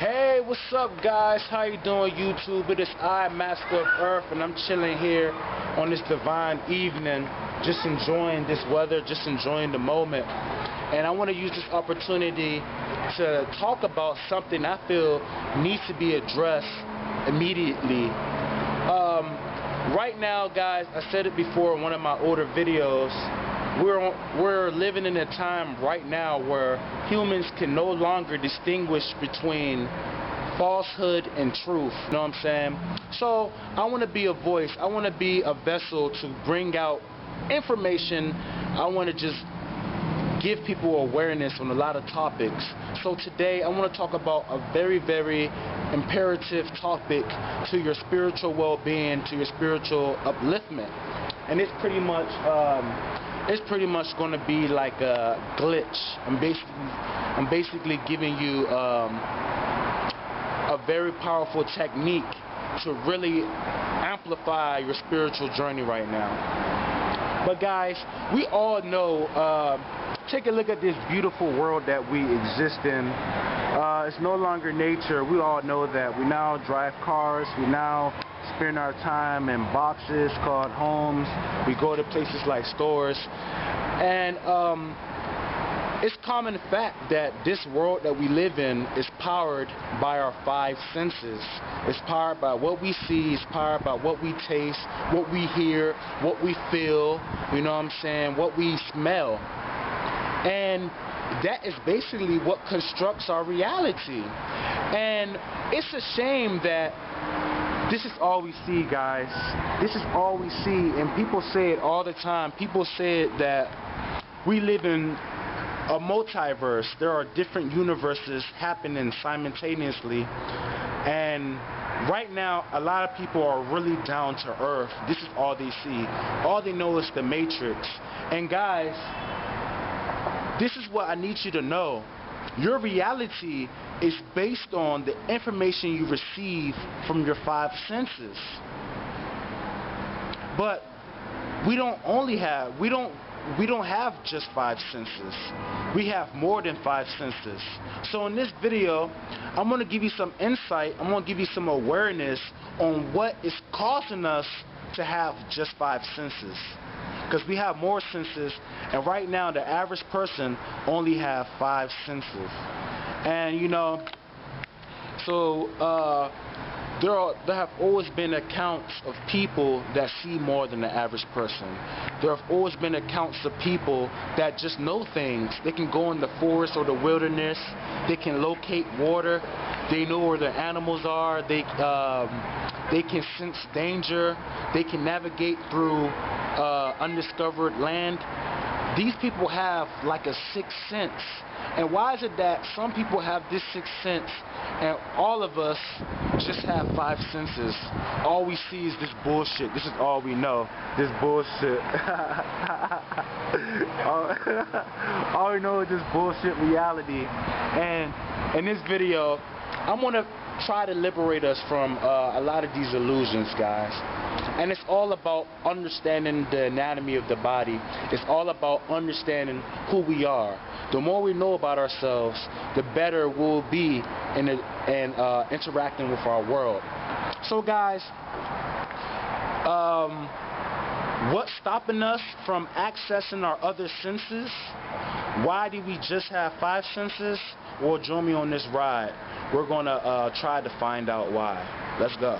Hey, what's up, guys? How you doing, YouTube? It is I, Master of Earth, and I'm chilling here on this divine evening, just enjoying this weather, just enjoying the moment. And I want to use this opportunity to talk about something I feel needs to be addressed immediately. Right now, guys, I said it before in one of my older videos, we're living in a time right now where humans can no longer distinguish between falsehood and truth. You know what I'm saying? So I want to be a voice. I want to be a vessel to bring out information. I want to just give people awareness on a lot of topics. So today I want to talk about a very, very imperative topic to your spiritual well-being, to your spiritual upliftment. And it's pretty much going to be like a glitch. I'm basically giving you a very powerful technique to really amplify your spiritual journey right now. But guys, we all know, take a look at this beautiful world that we exist in. It's no longer nature. We all know that. We now drive cars. We now spend our time in boxes called homes. We go to places like stores. And it's common fact that this world that we live in is powered by our five senses. It's powered by what we see, it's powered by what we taste, what we hear, what we feel, you know what I'm saying, what we smell. And that is basically what constructs our reality. And it's a shame that this is all we see, guys. This is all we see, and people say it all the time. People say it that we live in a multiverse. There are different universes happening simultaneously, and right now a lot of people are really down to earth. This is all they see. All they know is the Matrix. And guys, this is what I need you to know. Your reality is based on the information you receive from your five senses. But we don't have just five senses. We have more than five senses. So in this video, I'm going to give you some insight. I'm going to give you some awareness on what is causing us to have just five senses. Because we have more senses, and right now the average person only have five senses. And you know, so there have always been accounts of people that see more than the average person. There have always been accounts of people that just know things. They can go in the forest or the wilderness. They can locate water. They know where the animals are. They can sense danger. They can navigate through undiscovered land. These people have like a sixth sense. And why is it that some people have this sixth sense and all of us just have five senses? All we see is this bullshit. This is all we know. This bullshit. all we know is this bullshit reality. And in this video, I'm going to try to liberate us from a lot of these illusions, guys. And it's all about understanding the anatomy of the body. It's all about understanding who we are. The more we know about ourselves, the better we'll be in interacting with our world. So guys, what's stopping us from accessing our other senses? Why do we just have five senses? Well, join me on this ride. We're going to try to find out why. Let's go.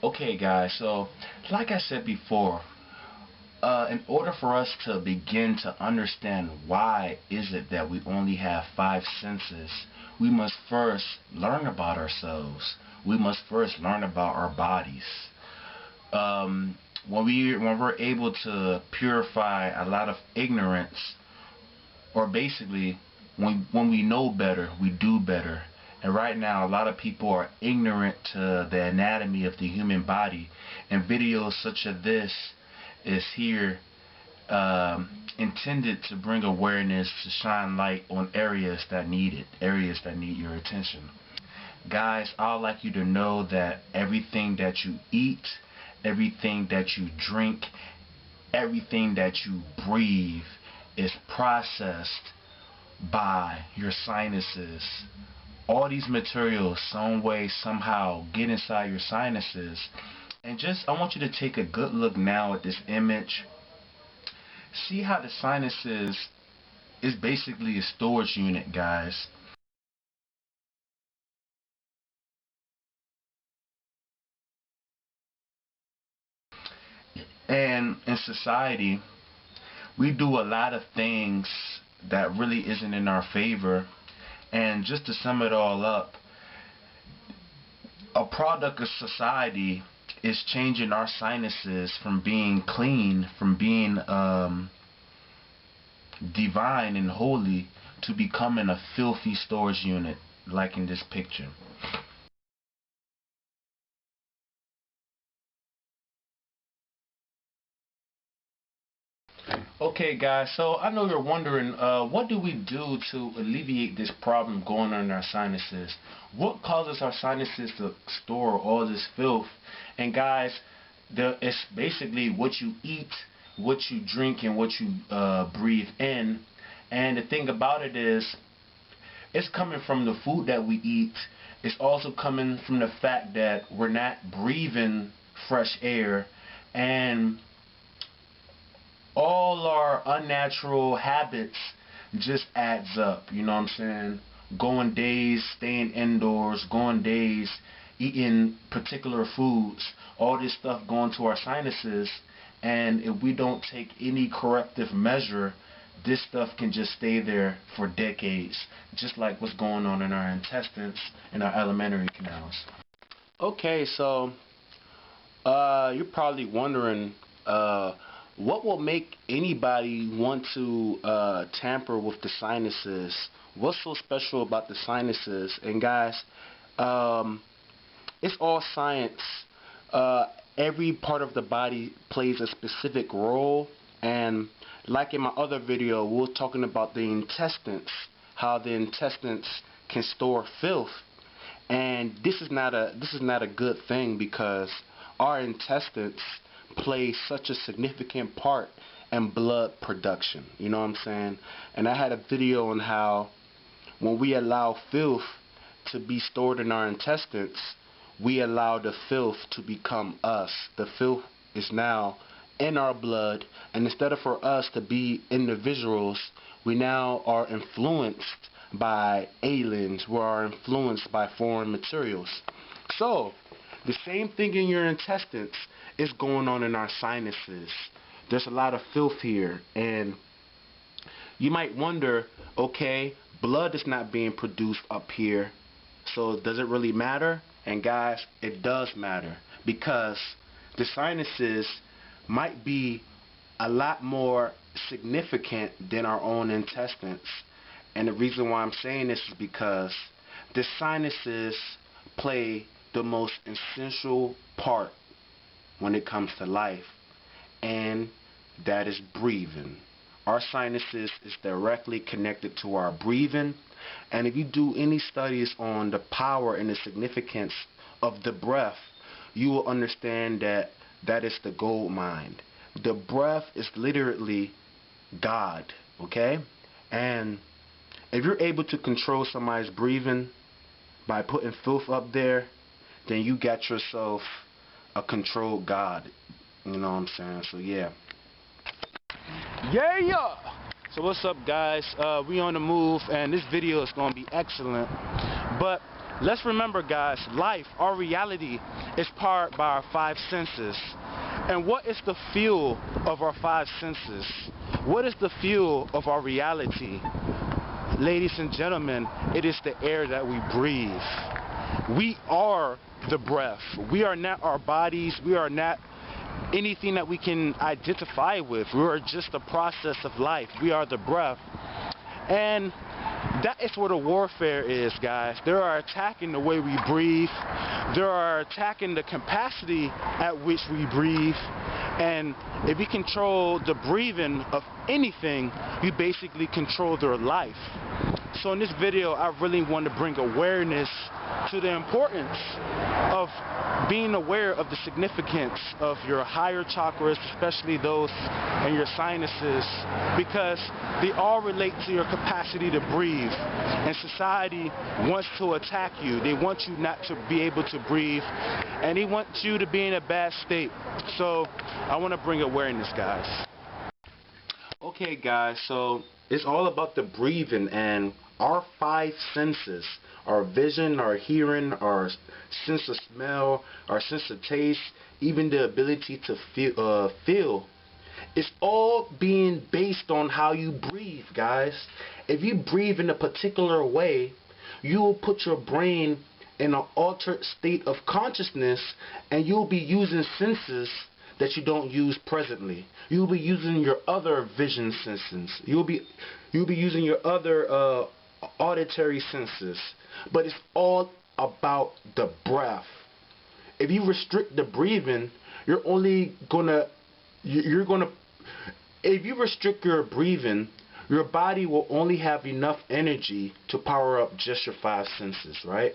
Okay guys, so like I said before, in order for us to begin to understand why is it that we only have five senses, we must first learn about ourselves. We must first learn about our bodies. When we're able to purify a lot of ignorance, or basically when we know better, we do better. And right now, a lot of people are ignorant to the anatomy of the human body. And videos such as this is here intended to bring awareness, to shine light on areas that need it, areas that need your attention. Guys, I'd like you to know that everything that you eat, everything that you drink, everything that you breathe is processed by your sinuses all these materials some way, somehow get inside your sinuses. And just, I want you to take a good look now at this image. See how the sinuses is basically a storage unit, guys. And in society, we do a lot of things that really isn't in our favor. And just to sum it all up, a product of society is changing our sinuses from being clean, from being divine and holy, to becoming a filthy storage unit, like in this picture. Okay guys, so I know you're wondering, what do we do to alleviate this problem going on in our sinuses? What causes our sinuses to store all this filth? And guys, it's basically what you eat, what you drink, and what you breathe in. And the thing about it is, it's coming from the food that we eat. It's also coming from the fact that we're not breathing fresh air, and all our unnatural habits just adds up, you know what I'm saying? Going days, staying indoors, going days, eating particular foods, all this stuff going to our sinuses, and if we don't take any corrective measure, this stuff can just stay there for decades, just like what's going on in our intestines and our alimentary canals. Okay, so you're probably wondering, what will make anybody want to tamper with the sinuses? What's so special about the sinuses? And guys, it's all science. Every part of the body plays a specific role, and like in my other video, we're talking about the intestines, how the intestines can store filth. And this is not a good thing, because our intestines play such a significant part in blood production, you know what I'm saying? And I had a video on how when we allow filth to be stored in our intestines, we allow the filth to become us. The filth is now in our blood, and instead of for us to be individuals, we now are influenced by aliens, we are influenced by foreign materials. So the same thing in your intestines is going on in our sinuses. There's a lot of filth here, and you might wonder, okay, blood is not being produced up here, so does it really matter? And guys, it does matter, because the sinuses might be a lot more significant than our own intestines. And the reason why I'm saying this is because the sinuses play the most essential part when it comes to life, and that is breathing. Our sinuses is directly connected to our breathing, and if you do any studies on the power and the significance of the breath, you will understand that that is the gold mine. The breath is literally God, okay? And if you're able to control somebody's breathing by putting filth up there, then you got yourself a controlled God. You know what I'm saying? So yeah. Yeah! So what's up, guys? We on the move, and this video is going to be excellent. But let's remember, guys, life, our reality, is powered by our five senses. And what is the fuel of our five senses? What is the fuel of our reality? Ladies and gentlemen, it is the air that we breathe. We are the breath. We are not our bodies. We are not anything that we can identify with. We are just the process of life. We are the breath. And that is what a warfare is, guys. They are attacking the way we breathe. They are attacking the capacity at which we breathe. And if we control the breathing of anything, you basically control their life. So in this video, I really want to bring awareness to the importance of being aware of the significance of your higher chakras, especially those in your sinuses, because they all relate to your capacity to breathe. And society wants to attack you. They want you not to be able to breathe, and they want you to be in a bad state. So I want to bring awareness, guys. Okay, guys, so it's all about the breathing, and our 5 senses, our vision, our hearing, our sense of smell, our sense of taste, even the ability to feel, it's all being based on how you breathe, guys. If you breathe in a particular way, you will put your brain in an altered state of consciousness, and you'll be using senses that you don't use presently. You'll be using your other vision senses. You'll be using your other auditory senses. But it's all about the breath. If you restrict the breathing, if you restrict your breathing, your body will only have enough energy to power up just your 5 senses, right?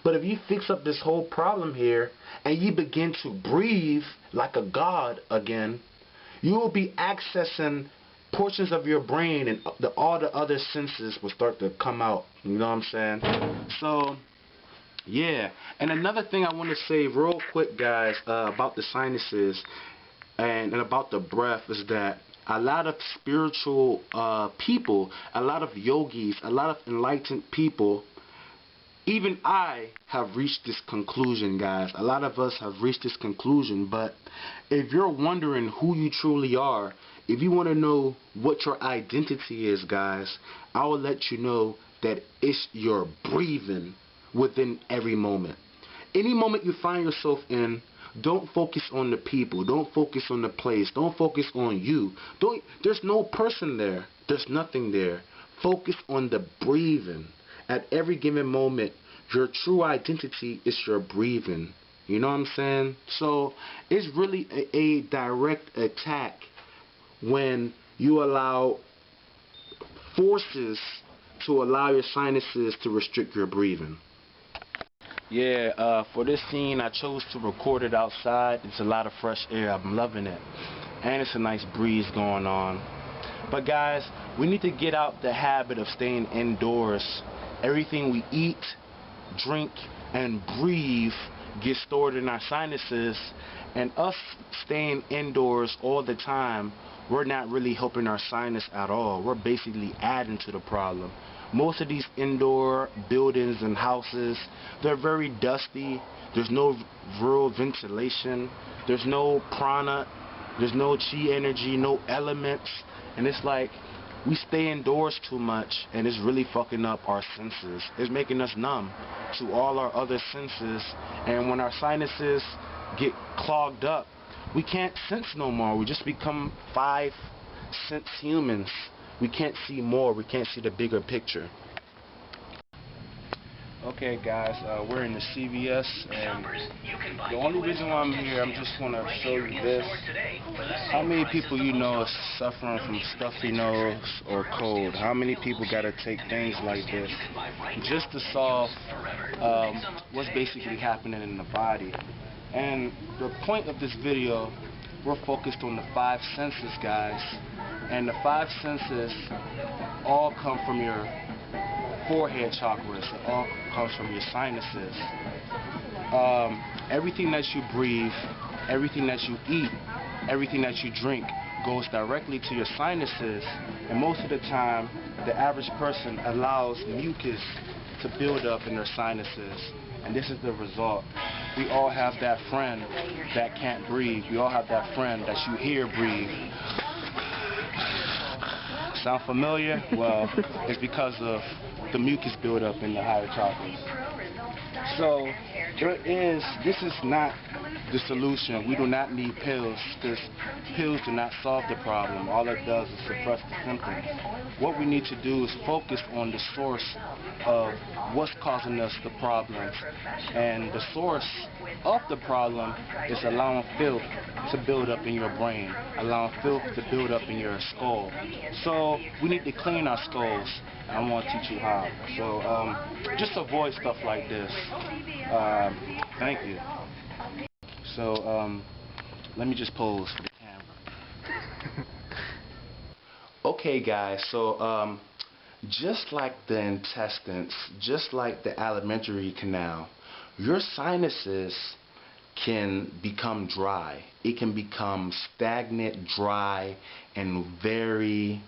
But if you fix up this whole problem here and you begin to breathe like a god again, you will be accessing portions of your brain, and all the other senses will start to come out. You know what I'm saying? So, yeah. And another thing I want to say real quick, guys, about the sinuses and about the breath is that a lot of spiritual people, a lot of yogis, a lot of enlightened people, even I have reached this conclusion, guys. A lot of us have reached this conclusion, but if you're wondering who you truly are, if you want to know what your identity is, guys, I will let you know that it's your breathing within every moment. Any moment you find yourself in, don't focus on the people. Don't focus on the place. Don't focus on you. There's no person there. There's nothing there. Focus on the breathing. At every given moment, your true identity is your breathing. You know what I'm saying? So it's really a direct attack when you allow forces to allow your sinuses to restrict your breathing. Yeah, for this scene, I chose to record it outside. It's a lot of fresh air. I'm loving it. And it's a nice breeze going on. But guys, we need to get out the habit of staying indoors. Everything we eat, drink, and breathe gets stored in our sinuses, and us staying indoors all the time, we're not really helping our sinus at all. We're basically adding to the problem. Most of these indoor buildings and houses, they're very dusty. There's no real ventilation. There's no prana. There's no chi energy, no elements. And it's like we stay indoors too much, and it's really fucking up our senses. It's making us numb to all our other senses. And when our sinuses get clogged up, we can't sense no more. We just become 5 sense humans. We can't see more. We can't see the bigger picture. Okay, guys, we're in the CVS, and the only reason why I'm here, I'm just going to show you this. How many people you know are suffering from stuffy nose or cold? How many people got to take things like this just to solve what's basically happening in the body? And the point of this video, we're focused on the 5 senses, guys. And the 5 senses all come from your forehead chakras. It all comes from your sinuses. Everything that you breathe, everything that you eat, everything that you drink goes directly to your sinuses. And most of the time, the average person allows mucus to build up in their sinuses. And this is the result. We all have that friend that can't breathe. We all have that friend that you hear breathe. Sound familiar? Well, it's because of the mucus buildup in the higher chakras. So this is not the solution. We do not need pills, because pills do not solve the problem. All it does is suppress the symptoms. What we need to do is focus on the source of what's causing us the problems. And the source of the problem is allowing filth to build up in your brain, allowing filth to build up in your skull. So we need to clean our skulls. I want to teach you how. So just avoid stuff like this. Thank you. So let me just pose for the camera. Okay guys, so just like the intestines, just like the alimentary canal, your sinuses can become dry. It can become stagnant, dry, and very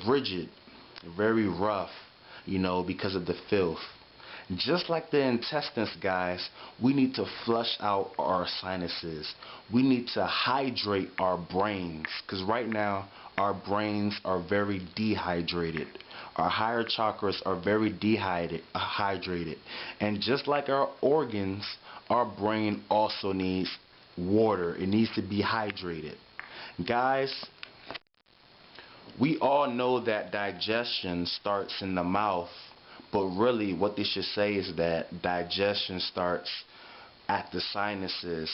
rigid, very rough, you know, because of the filth. Just like the intestines, guys, we need to flush out our sinuses. We need to hydrate our brains, because right now our brains are very dehydrated. Our higher chakras are very dehydrated. And just like our organs, our brain also needs water. It needs to be hydrated. Guys, we all know that digestion starts in the mouth, but really what they should say is that digestion starts at the sinuses.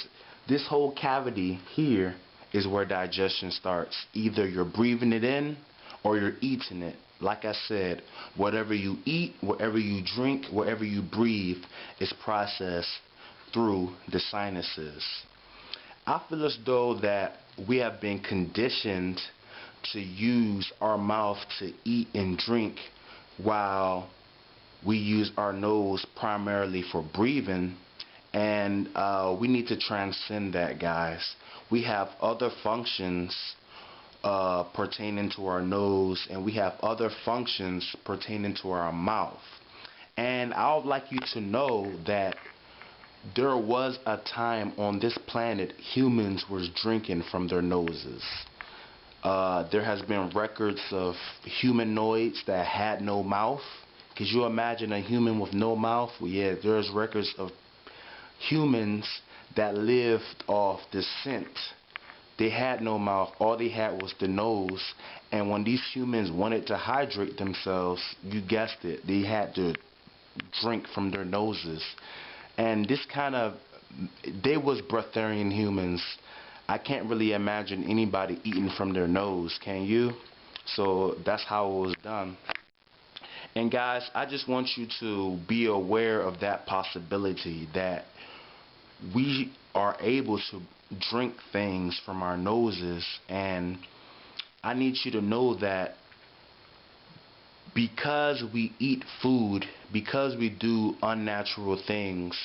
This whole cavity here is where digestion starts. Either you're breathing it in or you're eating it. Like I said, whatever you eat, whatever you drink, whatever you breathe is processed through the sinuses. I feel as though that we have been conditioned to use our mouth to eat and drink, while we use our nose primarily for breathing, and we need to transcend that, guys. We have other functions pertaining to our nose, and we have other functions pertaining to our mouth. And I would like you to know that there was a time on this planet humans was drinking from their noses. There has been records of humanoids that had no mouth. Could you imagine a human with no mouth? Well, yeah, there's records of humans that lived off the scent. They had no mouth. All they had was the nose. And when these humans wanted to hydrate themselves, you guessed it, they had to drink from their noses. And this kind of, they was breatharian humans. I can't really imagine anybody eating from their nose, can you? So that's how it was done. And guys, I just want you to be aware of that possibility, that we are able to drink things from our noses. And I need you to know that because we eat food, because we do unnatural things,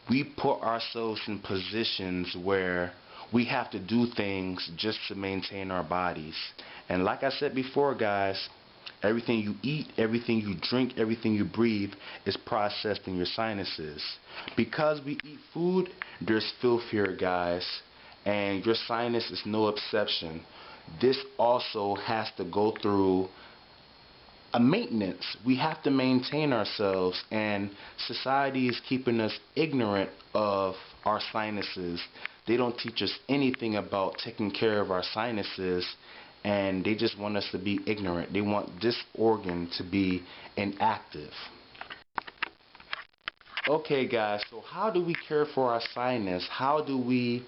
we put ourselves in positions where we have to do things just to maintain our bodies. And like I said before, guys, everything you eat, everything you drink, everything you breathe is processed in your sinuses. Because we eat food, there's filth here, guys, and your sinus is no exception. This also has to go through a maintenance. We have to maintain ourselves, and society is keeping us ignorant of our sinuses. They don't teach us anything about taking care of our sinuses, and they just want us to be ignorant. They want this organ to be inactive. Okay guys, so how do we care for our sinus? How do we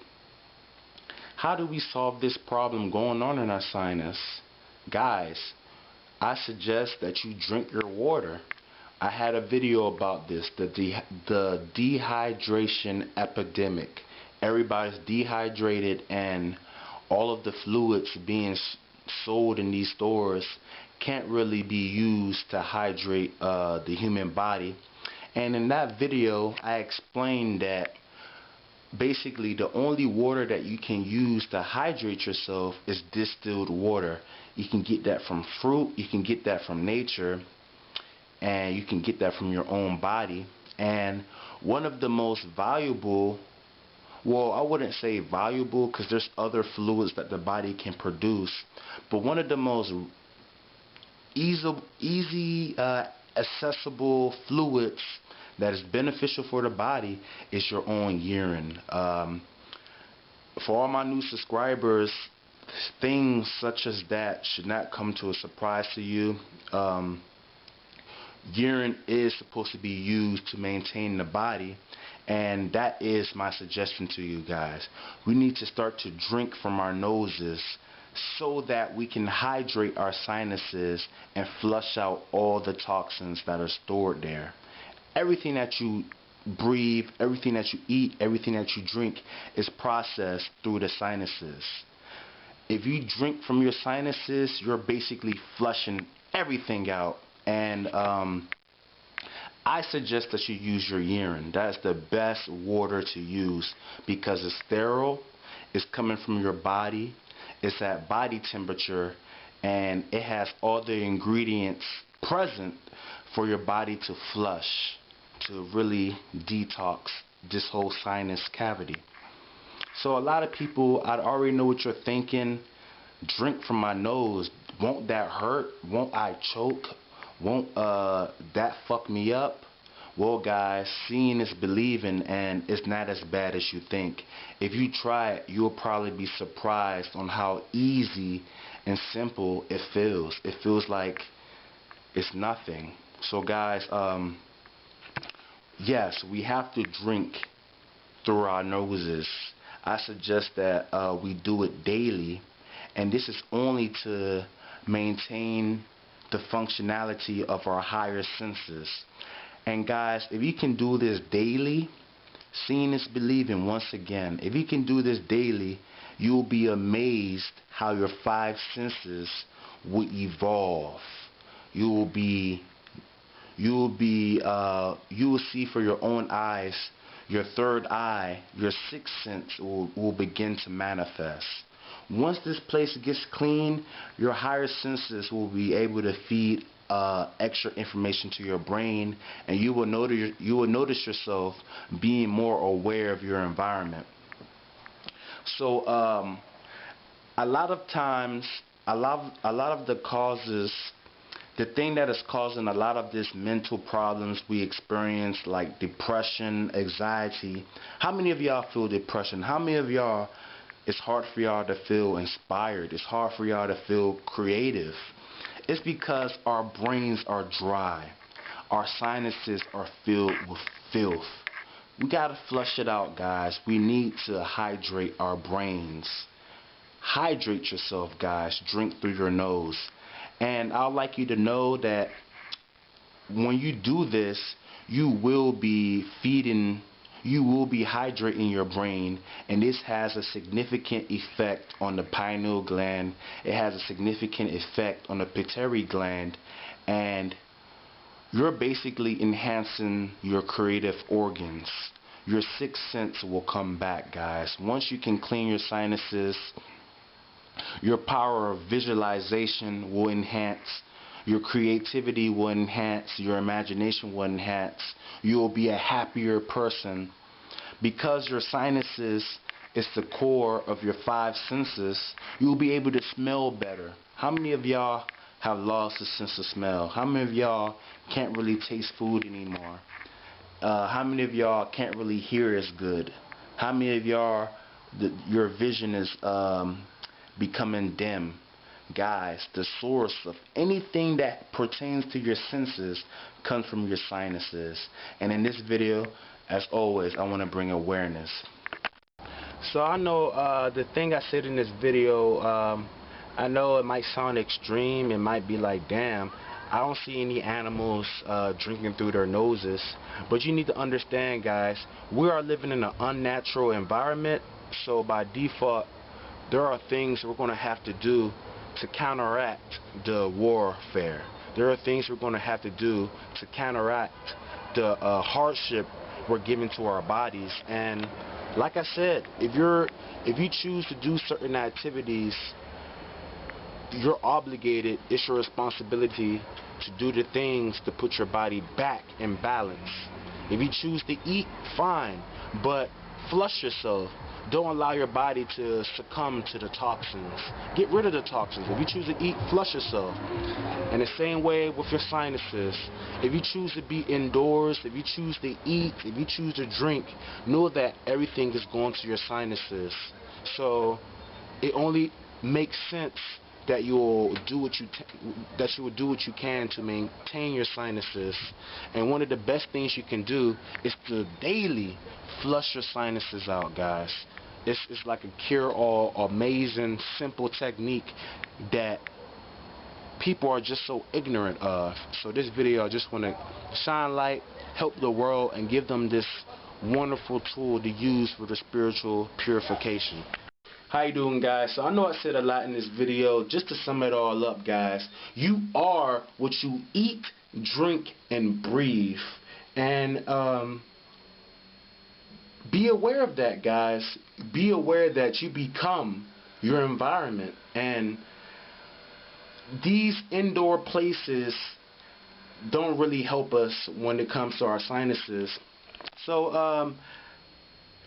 solve this problem going on in our sinus? Guys, I suggest that you drink your water. I had a video about this, the dehydration epidemic. Everybody's dehydrated, and all of the fluids being sold in these stores can't really be used to hydrate the human body. And in that video, I explained that basically the only water that you can use to hydrate yourself is distilled water. You can get that from fruit, you can get that from nature, and you can get that from your own body. And one of the most valuable, well, I wouldn't say valuable because there's other fluids that the body can produce, but one of the most easy accessible fluids that is beneficial for the body is your own urine. For all my new subscribers, things such as that should not come to a surprise to you. urine is supposed to be used to maintain the body, and that is my suggestion to you guys. We need to start to drink from our noses so that we can hydrate our sinuses and flush out all the toxins that are stored there. Everything that you breathe, everything that you eat, everything that you drink is processed through the sinuses. If you drink from your sinuses, you're basically flushing everything out. And I suggest that you use your urine. That's the best water to use because it's sterile, it's coming from your body, it's at body temperature, and it has all the ingredients present for your body to flush, to really detox this whole sinus cavity. So a lot of people, I already know what you're thinking. Drink from my nose. Won't that hurt? Won't I choke? Won't that fuck me up? Well, guys, seeing is believing, and it's not as bad as you think. If you try it, you'll probably be surprised on how easy and simple it feels. It feels like it's nothing. So, guys, yes, we have to drink through our noses. I suggest that we do it daily, and this is only to maintain the functionality of our higher senses. And guys, if you can do this daily, seeing is believing once again. If you can do this daily, you'll be amazed how your five senses will evolve. You will see for your own eyes. Your third eye, your sixth sense will begin to manifest. Once this place gets clean, your higher senses will be able to feed extra information to your brain, and you will notice yourself being more aware of your environment. So a lot of times, a lot of the causes, the thing that is causing a lot of this mental problems we experience, like depression, anxiety. How many of y'all feel depression? How many of y'all, it's hard for y'all to feel inspired? It's hard for y'all to feel creative. It's because our brains are dry. Our sinuses are filled with filth. We gotta flush it out, guys. We need to hydrate our brains. Hydrate yourself, guys. Drink through your nose. And I'd like you to know that when you do this, you will be hydrating your brain, and this has a significant effect on the pineal gland. It has a significant effect on the pituitary gland, and you're basically enhancing your creative organs. Your sixth sense will come back, guys. Once you can clean your sinuses, your power of visualization will enhance. Your creativity will enhance. Your imagination will enhance. You will be a happier person. Because your sinuses is the core of your five senses, you will be able to smell better. How many of y'all have lost the sense of smell? How many of y'all can't really taste food anymore? How many of y'all can't really hear as good? How many of y'all, your vision is becoming dim? Guys, the source of anything that pertains to your senses comes from your sinuses. And in this video, as always, I want to bring awareness. So I know the thing I said in this video, I know it might sound extreme. It might be like, damn, I don't see any animals drinking through their noses. But you need to understand, guys, we are living in an unnatural environment. So by default, there are things we're going to have to do to counteract the warfare. There are things we're going to have to do to counteract the hardship we're giving to our bodies. And like I said, if you choose to do certain activities, you're obligated, it's your responsibility to do the things to put your body back in balance. If you choose to eat, fine, but flush yourself. Don't allow your body to succumb to the toxins. Get rid of the toxins. If you choose to eat, flush yourself. And the same way with your sinuses. If you choose to be indoors, if you choose to eat, if you choose to drink, know that everything is going to your sinuses. So it only makes sense that you will do what you can to maintain your sinuses. And one of the best things you can do is to daily flush your sinuses out, guys. It's like a cure-all, amazing, simple technique that people are just so ignorant of. So this video, I just want to shine light, help the world, and give them this wonderful tool to use for the spiritual purification. How you doing, guys? So I know I said a lot in this video. Just to sum it all up, guys, you are what you eat, drink, and breathe. And be aware of that, guys. Be aware that you become your environment. And these indoor places don't really help us when it comes to our sinuses. So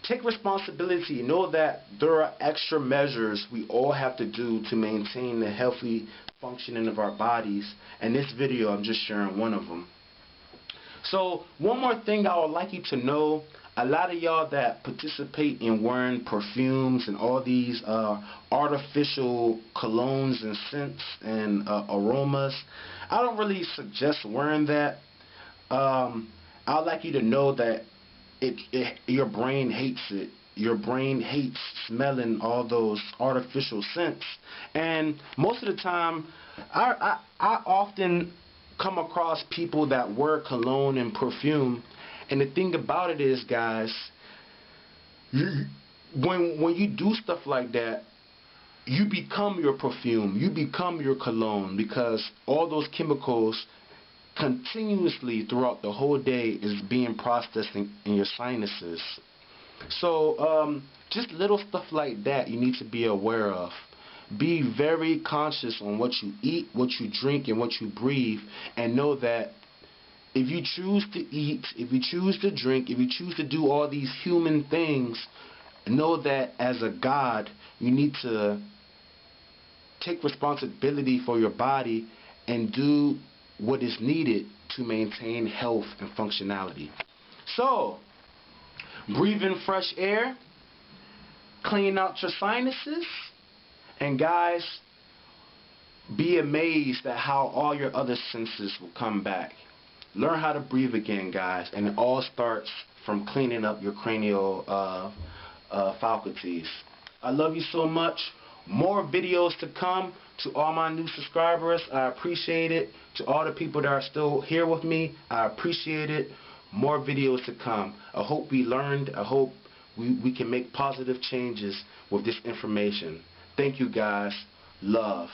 take responsibility. Know that there are extra measures we all have to do to maintain the healthy functioning of our bodies. And this video, I'm just sharing one of them. So one more thing I would like you to know. A lot of y'all that participate in wearing perfumes and all these artificial colognes and scents and aromas, I don't really suggest wearing that. I'd like you to know that your brain hates it. Your brain hates smelling all those artificial scents. And most of the time, I often come across people that wear cologne and perfume. And the thing about it is, guys, when you do stuff like that, you become your perfume, you become your cologne, because all those chemicals continuously throughout the whole day is being processed in your sinuses. So just little stuff like that you need to be aware of. Be very conscious on what you eat, what you drink, and what you breathe, and know that if you choose to eat, if you choose to drink, if you choose to do all these human things, know that as a God, you need to take responsibility for your body and do what is needed to maintain health and functionality. So, breathe in fresh air, clean out your sinuses, and guys, be amazed at how all your other senses will come back. Learn how to breathe again, guys, and it all starts from cleaning up your cranial faculties. I love you so much. More videos to come. To all my new subscribers, I appreciate it. To all the people that are still here with me, I appreciate it. More videos to come. I hope we learned. I hope we can make positive changes with this information. Thank you, guys. Love.